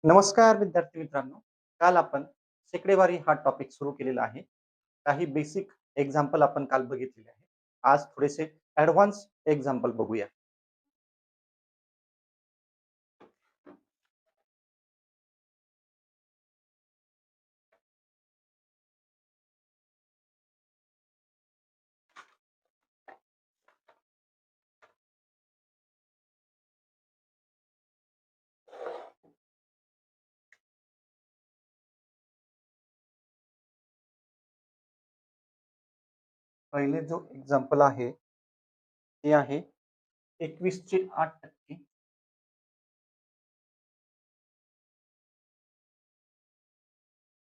नमस्कार विद्यार्थी मित्रांनो. काल आपण शेकडेवारी हा टॉपिक सुरू केलेला आहे. काही बेसिक एक्झाम्पल आपण काल बघितलेले आहे. आज थोडेसे ॲडव्हान्स एक्झाम्पल बघूया. पहिले जो एक्झाम्पल आहे ते आहे 21चे 8%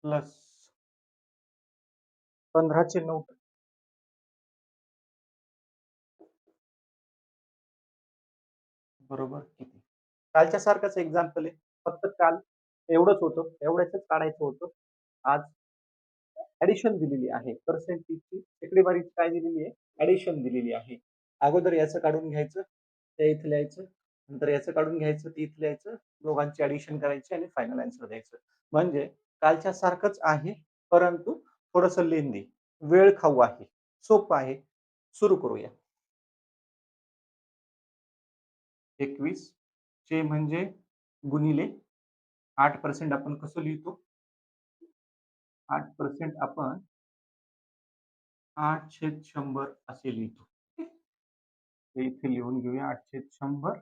प्लस 15चे 9% बरोबर किती? कालच्या सारखंच एक्झाम्पल आहे. फक्त काल एवढंच होतं, एवढ्याच काढायचं होतं. आज ऍडिशन दिलेली आहे. पर्सेंटेजची शेकडेवारी काय दिलेली आहे? ऍडिशन दिलेली आहे. अगोदर याचं काढून घ्यायचं, ते इथे लिहायचं, नंतर याचं काढून घ्यायचं, ते इथे लिहायचं, दोघांची ऍडिशन करायची आणि फायनल आन्सर द्यायचं. म्हणजे कालच्या सारखंच आहे, परंतु थोडंसं लेंदी, वेळ खाऊ आहे, सोपं आहे. सुरू करूया. 21 चे म्हणजे गुणिले 8% आपण कसं लिहितो? 8% आपण 8/100 असे लिहितो. ते इथे लिहून घेऊया. 8/100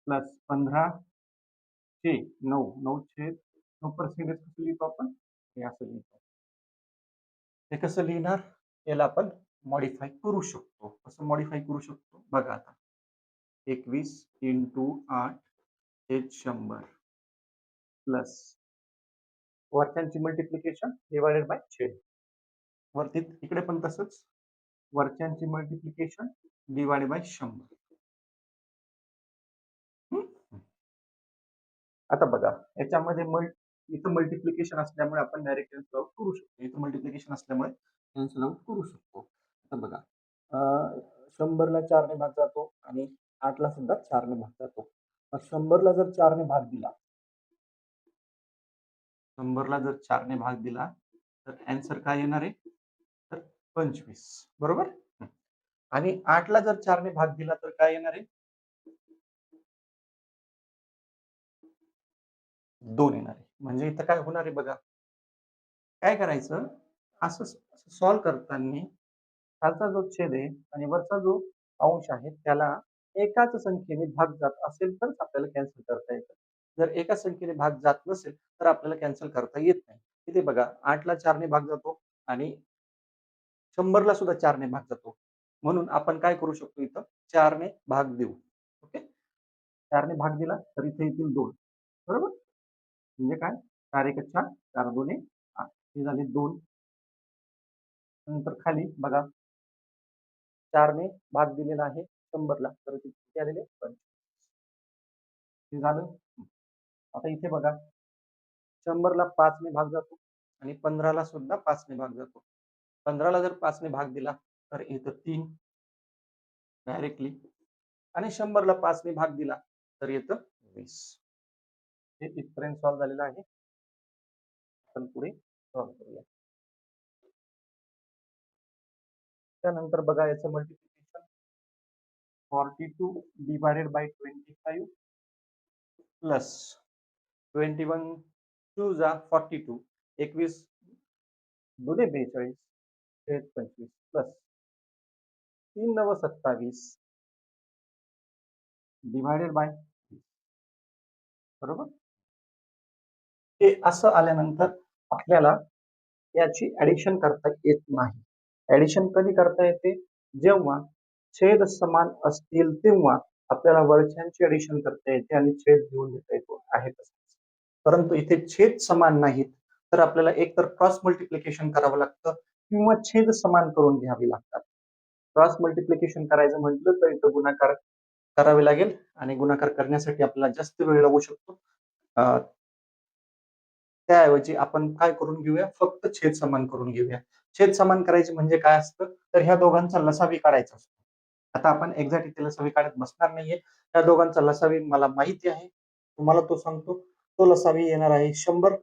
प्लस 15/9. 9/9% कसं लिहितो आपण? हे असं लिहितो. हे कसं लिहिणार? याला आपण मॉडिफाय करू शकतो. कसं मॉडिफाय करू शकतो बघा आता. 21 × 8/100 प्लस वरच्यांची मल्टिप्लिकेशन डिवायडेड बाय छेद. वरती इकडे पण तसंच, वरच्यांची मल्टिप्लिकेशन डिवायडेड बाय 100. आता बघा, याच्यामध्ये इथं मल्टिप्लिकेशन असल्यामुळे आपण डायरेक्ट कॅन्सल आउट करू शकतो. इथं मल्टिप्लिकेशन असल्यामुळे कॅन्सल आउट करू शकतो. आता बघा, 100ला 4ने भाग जातो आणि 8ला सुद्धा 4ने भाग जातो. मग 100ला जर 4ने भाग दिला, 100ला जर 4ने भाग दिला तर आन्सर काय येणार आहे? तर 25. बरोबर. आणि 8ला जर 4ने भाग दिला तर काय येणार आहे? 2 येणार आहे. म्हणजे इथं काय होणार आहे बघा. काय करायचं, असं सॉल्व्ह करताना खालचा जो छेद आहे आणि वरचा जो अंश आहे त्याला एकाच संख्येने भाग जात असेल तर आपल्याला कॅन्सल करता येतं. जर एका संख्येने भाग जात नसेल तर आपल्याला कॅन्सल करता येत नाही. इथे बघा, 8ला 4ने भाग जातो आणि 100ला सुद्धा 4ने भाग जातो. म्हणून आपण काय करू शकतो, इथं 4ने भाग देऊ. ओके. 4ने भाग दिला तर इथे येतील 2. बरोबर. म्हणजे काय? 4 1 4, 4 2 8. हे झाले 2. नंतर खाली बघा, 4ने भाग दिलेला आहे 100ला, तर किती आलेले? 25. हे झालं. आता इथे बघा, 100ला 5ने भाग जातो आणि 15ला सुद्धा 5ने भाग जातो. 15ला जर 5ने भाग दिला तर इथं 3 डायरेक्टली, आणि 100ला 5ने भाग दिला तर येतं 20. हे इथपर्यंत सॉल्व्ह झालेलं आहे. आपण पुढे सॉल्व्ह करूया. त्यानंतर बघा, याचं मल्टिप्लिकेशन 42 डिवायडेड बाय 25 प्लस 21 2 जा 42, 21 2 42 छेद 25 प्लस 3 9 27 डिवायडेड बाय, बरोबर. हे असं आल्यानंतर आपल्याला याची ऍडिशन करता येत नाही. ऍडिशन कधी करता येते? जेव्हा छेद समान असतील तेव्हा आपल्याला वरच्यांची ऍडिशन करता येते आणि छेद घेऊन देता येतो आहे तसंच. परंतु इथे छेद समान नाहीत तर आपल्याला एकतर क्रॉस मल्टिप्लिकेशन करावं लागतं किंवा छेद समान करून घ्यावे लागतात. क्रॉस मल्टिप्लिकेशन करायचं म्हटलं तर इथं गुणाकार करावे लागेल आणि गुणाकार करण्यासाठी आपल्याला जास्त वेळ लागू शकतो. त्याऐवजी आपण काय करून घेऊया, फक्त छेद समान करून घेऊया. छेद समान करायचे म्हणजे काय असतं, तर ह्या दोघांचा लसावी काढायचा असतो. आता आपण एक्झॅक्ट इथे लसावी काढत बसणार नाहीये. त्या दोघांचा लसावी मला माहिती आहे, तुम्हाला तो सांगतो. तो लसावी येणार आहे 100.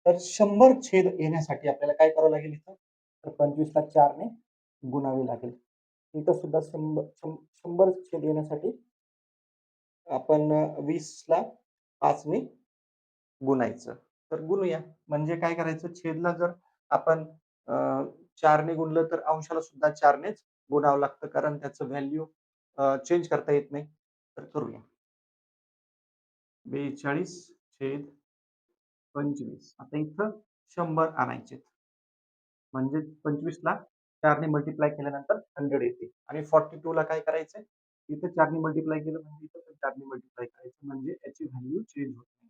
तर 100 छेद येण्यासाठी आपल्याला काय करावं लागेल इथं? तर 25 ला 4 ने गुणावे लागेल. इथं सुद्धा 100 छेद येण्यासाठी आपण 20 ला 5 ने गुणायचं. तर गुणूया. म्हणजे काय करायचं छेदला जर आपण 4 ने गुणलं तर अंशाला सुद्धा 4 नेच गुणावं लागतं कारण त्याचं व्हॅल्यू चेंज करता येत नाही. तर करूया. 42/25. आता इथं 100 आणायचे. म्हणजे 25 ला 4 ने मल्टिप्लाय केल्यानंतर 100 येते आणि 42 ला काय करायचंय? इथं 4 ने मल्टिप्लाय केलं म्हणजे इथं पण 4 ने मल्टिप्लाय करायचं म्हणजे याची व्हॅल्यू चेंज होत नाही.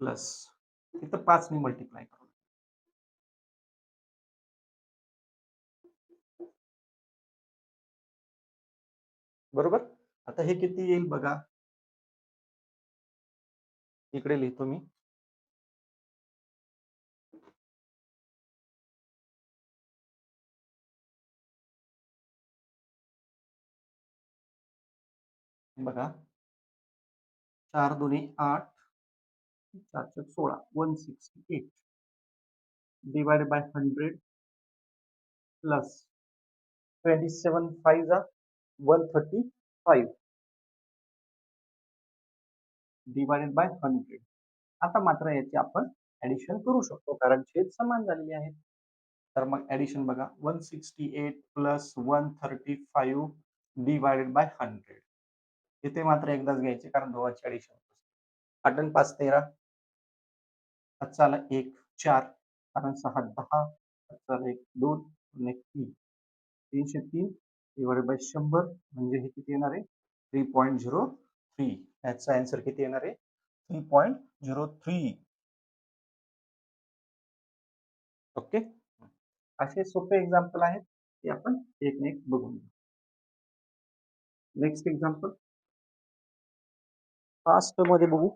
प्लस इथं 5 ने मल्टिप्लाय करू. बरोबर? आता हे किती येईल बघा. इकडे लिहितो मी. बघा 4 दुनी 8, 4 चौक 16, 168 डिवाइडेड बाय 100 प्लस 27 5 जा 135 डिवाइडेड बाय 100. आता मात्र याची आपण ऍडिशन करू शकतो कारण छेद समान झालेले आहेत. तर मग ऍडिशन बघा 168 प्लस 135 डिवाइडेड बाय 100. इथे मात्र एकदाच घ्यायचे कारण दोघांची ऍडिशन. 8 आणि 5 13, 5 1 4, कारण 6 10, 5 1 2 आणि 1 3, 303 डिवाइडेड बाय 100 म्हणजे हे किती येणार आहे 3.03. याचा आन्सर किती येणार आहे 3.03. ओके. असे सोपे एक्झाम्पल आहेत ते आपण एक एक बघून घेऊ. नेक्स्ट एक्झाम्पल फास्ट मध्ये बघू.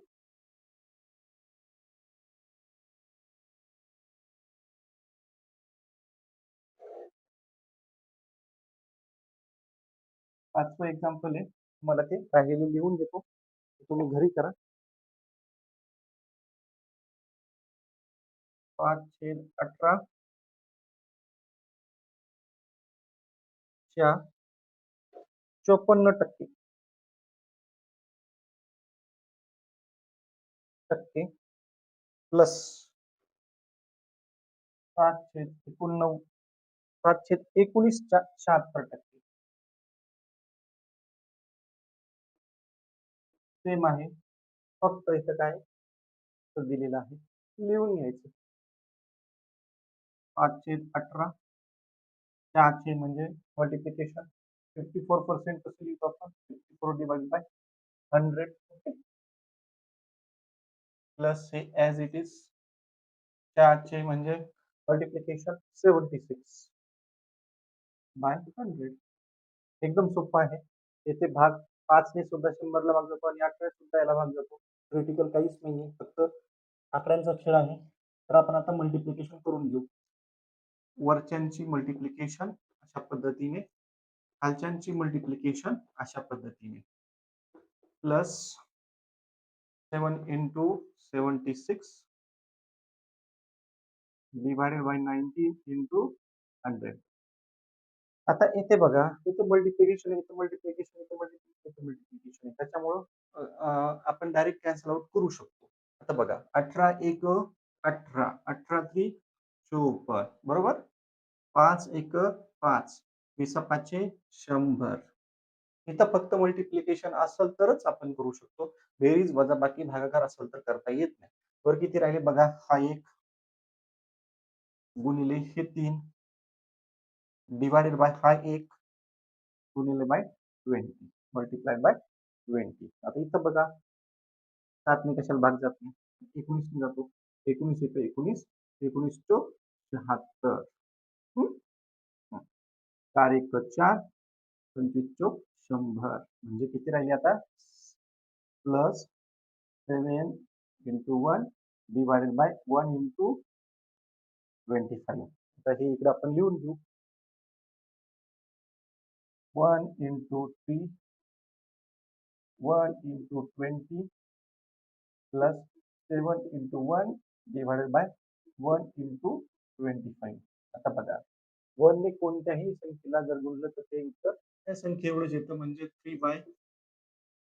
पाचवं एक्झाम्पल आहे. मला ते राहिलेले लिहून देतो, तुम्ही घरी करा. 5/18 च्या 54% प्लस 7/19 7/19 च्या 76%. सेम आहे. फक्त इथं काय दिलेलं आहे लिहून घ्यायचं. 5/18 4 म्हणजे मल्टिप्लिकेशन 54% कसं लिहितो आपण 54 डिवाइड बाय 100. प्लस हे ऍज इट इज 4 म्हणजे मल्टिप्लिकेशन 76 बाय 100. एकदम सोपं आहे. येथे भाग 5 ने सुद्धा 100 ला भाग जातो आणि 8 ने सुद्धा याला भाग जातो. क्रिटिकल काहीच नाहीये, फक्त आकड्यांचा खेळ आहे. तर आपण आता मल्टिप्लिकेशन करून घेऊ. वरच्यांची मल्टिप्लिकेशन अशा पद्धतीने, खालच्यांची मल्टिप्लिकेशन अशा पद्धतीने. Plus 7 into 76 divided by 19 into 100. आता इथे बघा, इथं मल्टिप्लिकेशन आहे, इथं मल्टिप्लिकेशन, इथं मल्टिप्लिकेशन, मल्टिप्लिकेशन आहे. त्याच्यामुळं आपण डायरेक्ट कॅन्सल आउट करू शकतो. आता बघा 18 1 18, 18 3 54, बरोबर. 5 1 5, 20 5 100. इथं फक्त मल्टिप्लिकेशन असेल तरच आपण करू शकतो. बेरीज वजाबाकी भागाकार असेल तर करता येत नाही. वर किती राहिले बघा, हा 1 गुणिले हे 3 डिवाइडेड बाय हा 1 गुणिले बाय 20 मल्टिप्लाय बाय 20. आता इथं बघा 7 ने कशाला भाग जात नाही, 19 ने जातो. 19 1 19, 19 चौक 76. 4 1 4, 25 चौक 100 म्हणजे किती राहिले आता plus 7 into 1 divided by 1 into 25. आता हे इकडे आपण लिहून घेऊ. 1 into 3, 1 into 20 plus 7 into 1 divided by 1 into 25. आता बघा, 1 ने कोणत्याही संख्येला जर गुणलं तर ते उत्तर त्या संख्ये एवढंच येतं, म्हणजे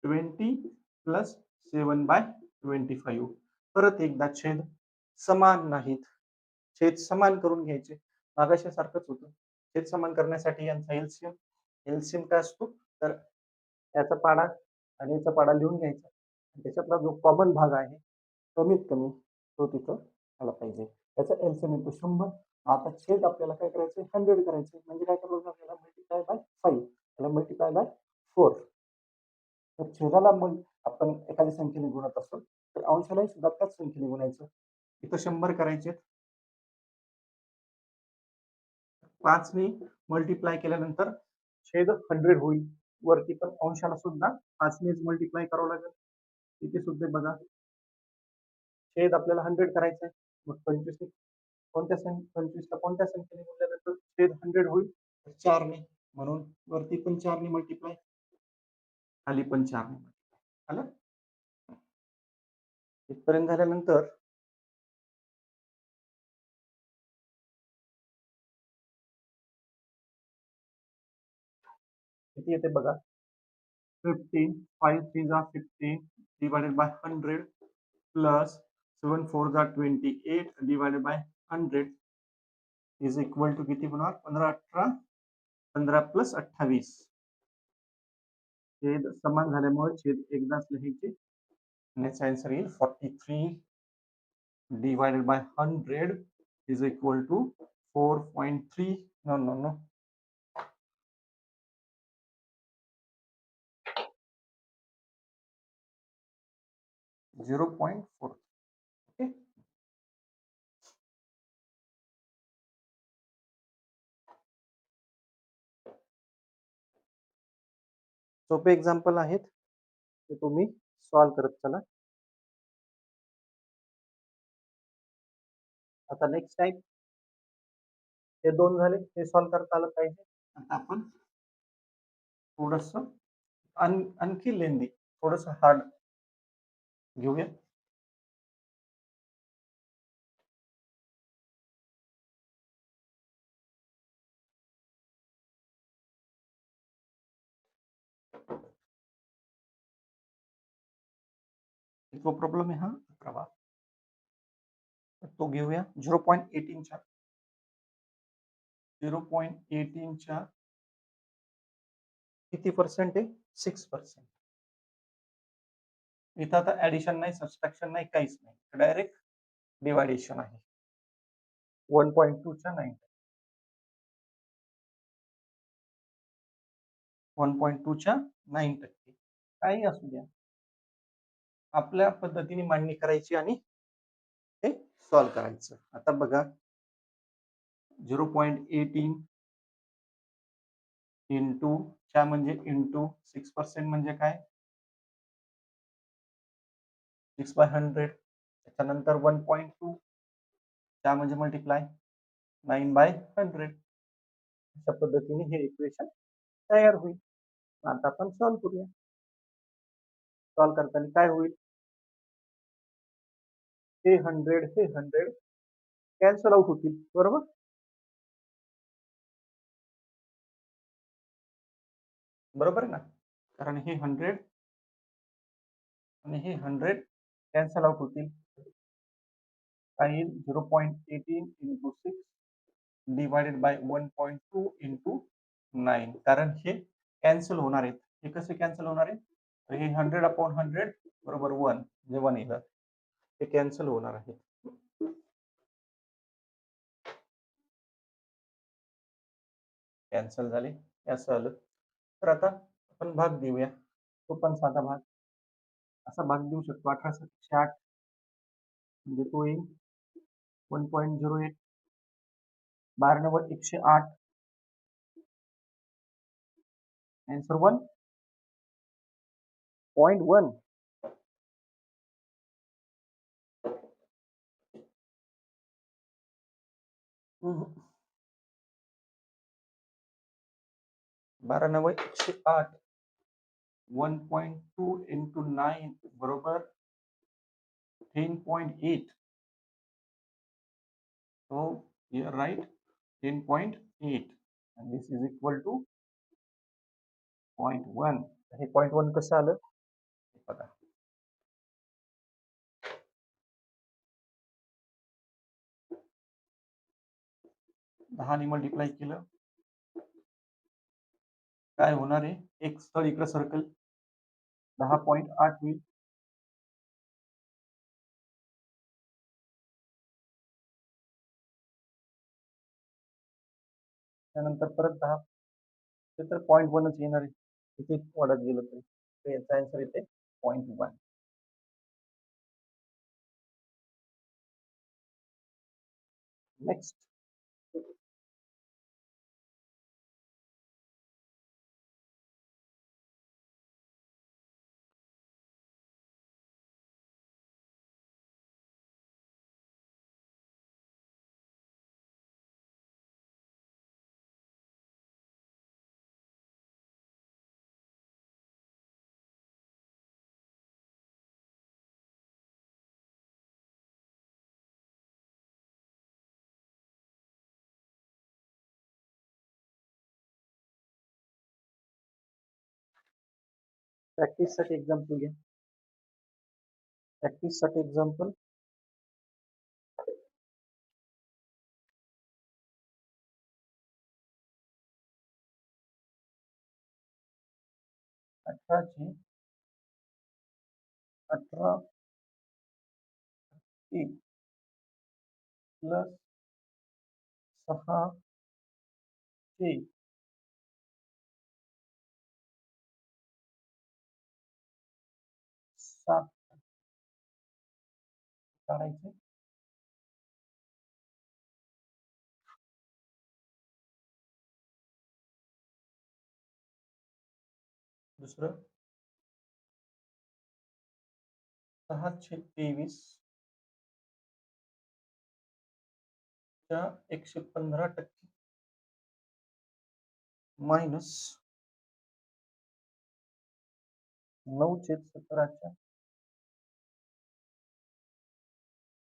3/20 प्लस 7/25. परत एकदा छेद समान नाहीत. छेद समान करून घ्यायचे. मागाशी सारखंच होतं. छेद समान करण्यासाठी यांचा एलसीएम. एलसीएम काय असतो, तर याचा पाडा आणि याचा पाडा लिहून घ्यायचा. त्याच्यातला जो कॉमन भाग आहे कमीत कमी तो तिथं आला पाहिजे. त्याचा एलसीएम येतो 100. आता छेद आपल्याला काय करायचं, 100 करायचं. म्हणजे काय करावं लागेल, मल्टिप्लाय बाय 5, त्याला मल्टिप्लाय बाय 4. तर छेदाला मग आपण एखाद्या संख्येने गुणत असतो, तर अंशालाही सुद्धा त्याच संख्येने गुणायचं. इथं 100 करायचे, 5 ने मल्टिप्लाय केल्यानंतर छेद 100 होईल. वरती पण अंशाला सुद्धा 5 नेच मल्टिप्लाय करावं लागेल. इथे सुद्धा बघा, छेद आपल्याला 100 करायचं आहे. मग 25 कोणत्या 25ला कोणत्या संख्येने गुणल्यानंतर छेद 100 होईल, 4 ने. म्हणून वरती पण 4 ने मल्टिप्लाय, खाली पण 4 ने मल्टिप्लाय. आलं? इथपर्यंत झाल्यानंतर किती येते बघा, 15, 5 3 जा 15 डिवायडेड बाय 100 प्लस 7 4 जा 28 divided by 100 is equal to किती होणार, 15 18, 15 प्लस 28. छेद समान झाल्यामुळे छेद एकदाच लिहायचे. याचा आन्सर येईल 43 divided by 100 is equal to 4.3. No. 0.4. Okay. सोपे एक्झाम्पल आहेत, ते तुम्ही सॉल्व करत चला. आता नेक्स्ट टाइम हे 2 झाले, हे सॉल्व करता आलं पाहिजे. आता आपण थोडस आणखी लेंदी, थोडस हार्ड घेऊया. जो प्रॉब्लेम आहे हा 11वा, तो घेऊया. 0.18च्या 0.18च्या किती पर्सेंट आहे, 6%. इथं आता ऍडिशन नाही, सबस्ट्रॅक्शन नाही, काहीच नाही, डायरेक्ट डिवायडेशन आहे. 1.2च्या 9, 1.2च्या 9%. काही असू द्या, आपल्या पद्धतीने मांडणी करायची आणि ते सॉल्व करायचं. आता बघा, 0.18 इंटू च्या म्हणजे इंटू 6% म्हणजे काय, 6/100. त्याच्यानंतर 1.2 च्या म्हणजे मल्टिप्लाय 9/100. अशा पद्धतीने हे इक्वेशन तयार होईल. आता आपण सॉल्व करूया. सॉल्व करताना काय होईल, हे 100 कॅन्सल आउट होतील, बरोबर. बरोबर आहे ना, कारण हे 100 आणि हे 100 कॅन्सल आउट होतील. काय येईल, 0.18 इंटू 6 डिवायडेड बाय 1.2 इंटू 9. कारण हे कॅन्सल होणार आहेत. हे कसे कॅन्सल होणार आहे, तर हे 100/100 बरोबर 1, जे 1 येतं, हे कॅन्सल होणार आहे. कॅन्सल झाले, असं आलं. तर आता आपण भाग देऊया. तो पण साधा भाग, असा भाग देऊ शकतो. 18/8 म्हणजे तो येईल 1.08. 12×9 = 108. आन्सर 1.1. हम्म. 12×9 = 108. 1.2 इंटू 9 बरोबर 10.8. So here write 10.8 and this is equal to 0.1. हे 0.1 कसं आलं हे बघा. 10 ने मल्टिप्लाय केलं काय होणार आहे, एक स्थळ इकडे सर्कल 10.8 होईल. त्यानंतर परत 10 ते तर 0.1च येणार आहे. किती वाढत गेलं तरी. तर याचा आन्सर येते 0.1. नेक्स्ट. प्रॅक्टिससाठी एक्झाम्पल घ्या. प्रॅक्टिससाठी एक्झाम्पल 18 18 प्लस 6 चे 7 काढायचे. दुसरं 623 च्या 115% मायनस 9/17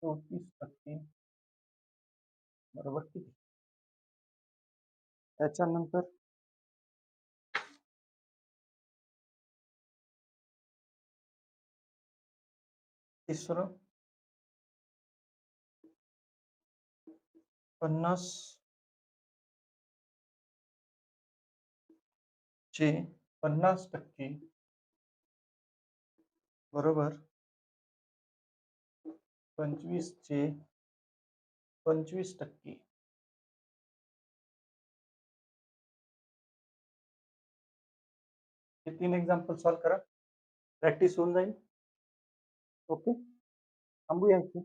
34% बरोबर किती. त्याच्यानंतर तिसरं 50 चे 50% बरोबर 25 चे 25%. हे 3 एक्झाम्पल सॉल्व करा. प्रॅक्टिस होऊन जाईल. ओके. थांबूया इथे.